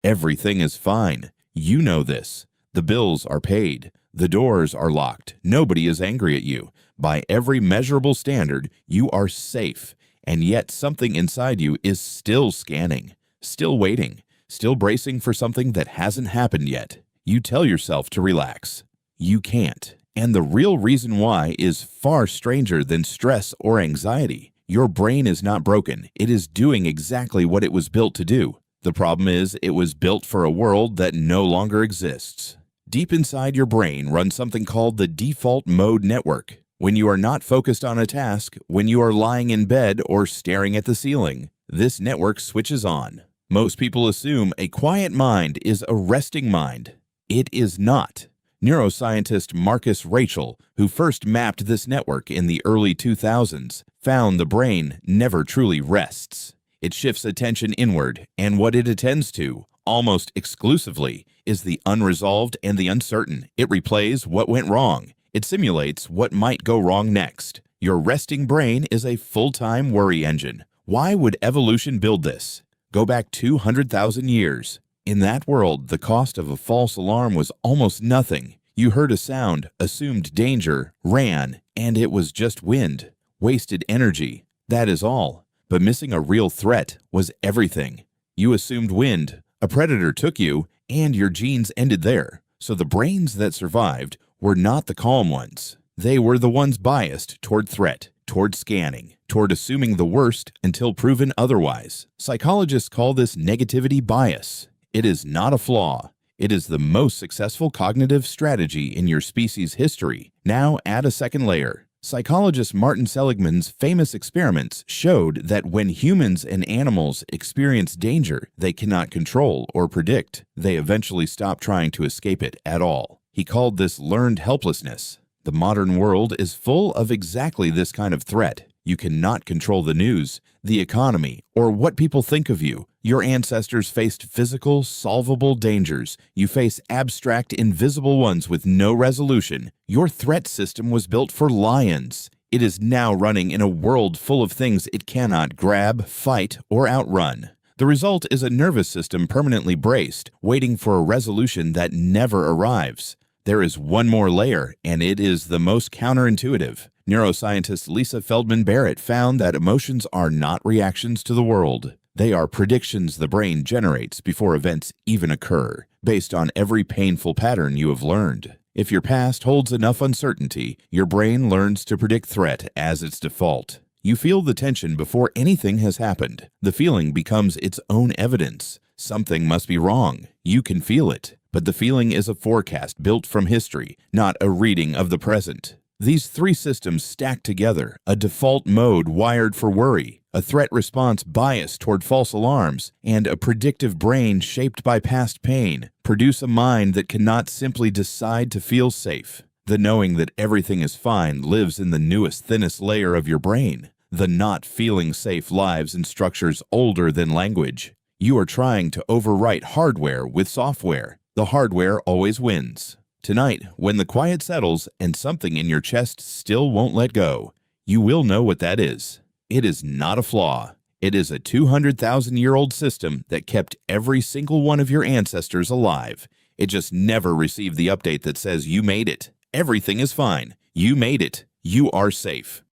Everything is fine. You know this. The bills are paid. The doors are locked. Nobody is angry at you. By every measurable standard, you are safe. And yet something inside you is still scanning, still waiting, still bracing for something that hasn't happened yet. You tell yourself to relax. You can't. And the real reason why is far stranger than stress or anxiety. Your brain is not broken. It is doing exactly what it was built to do. The problem is it was built for a world that no longer exists. Deep inside your brain runs something called the default mode network. When you are not focused on a task, when you are lying in bed or staring at the ceiling, this network switches on. Most people assume a quiet mind is a resting mind. It is not. Neuroscientist Marcus Raichle, who first mapped this network in the early 2000s, found the brain never truly rests. It shifts attention inward, and what it attends to, almost exclusively, is the unresolved and the uncertain. It replays what went wrong. It simulates what might go wrong next. Your resting brain is a full-time worry engine. Why would evolution build this? Go back 200,000 years. In that world, the cost of a false alarm was almost nothing. You heard a sound, assumed danger, ran, and it was just wind. Wasted energy. That is all. But missing a real threat was everything. You assumed wind, a predator took you, and your genes ended there. So the brains that survived were not the calm ones. They were the ones biased toward threat, toward scanning, toward assuming the worst until proven otherwise. Psychologists call this negativity bias. It is not a flaw. It is the most successful cognitive strategy in your species' history. Now add a second layer. Psychologist Martin Seligman's famous experiments showed that when humans and animals experience danger they cannot control or predict, they eventually stop trying to escape it at all. He called this learned helplessness. The modern world is full of exactly this kind of threat. You cannot control the news, the economy, or what people think of you. Your ancestors faced physical, solvable dangers. You face abstract, invisible ones with no resolution. Your threat system was built for lions. It is now running in a world full of things it cannot grab, fight, or outrun. The result is a nervous system permanently braced, waiting for a resolution that never arrives. There is one more layer, and it is the most counterintuitive. Neuroscientist Lisa Feldman Barrett found that emotions are not reactions to the world. They are predictions the brain generates before events even occur, based on every painful pattern you have learned. If your past holds enough uncertainty, your brain learns to predict threat as its default. You feel the tension before anything has happened. The feeling becomes its own evidence. Something must be wrong. You can feel it. But the feeling is a forecast built from history, not a reading of the present. These three systems stack together, a default mode wired for worry, a threat response biased toward false alarms, and a predictive brain shaped by past pain, produce a mind that cannot simply decide to feel safe. The knowing that everything is fine lives in the newest, thinnest layer of your brain. The not feeling safe lives in structures older than language. You are trying to overwrite hardware with software. The hardware always wins. Tonight, when the quiet settles and something in your chest still won't let go, you will know what that is. It is not a flaw. It is a 200,000-year-old system that kept every single one of your ancestors alive. It just never received the update that says you made it. Everything is fine. You made it. You are safe.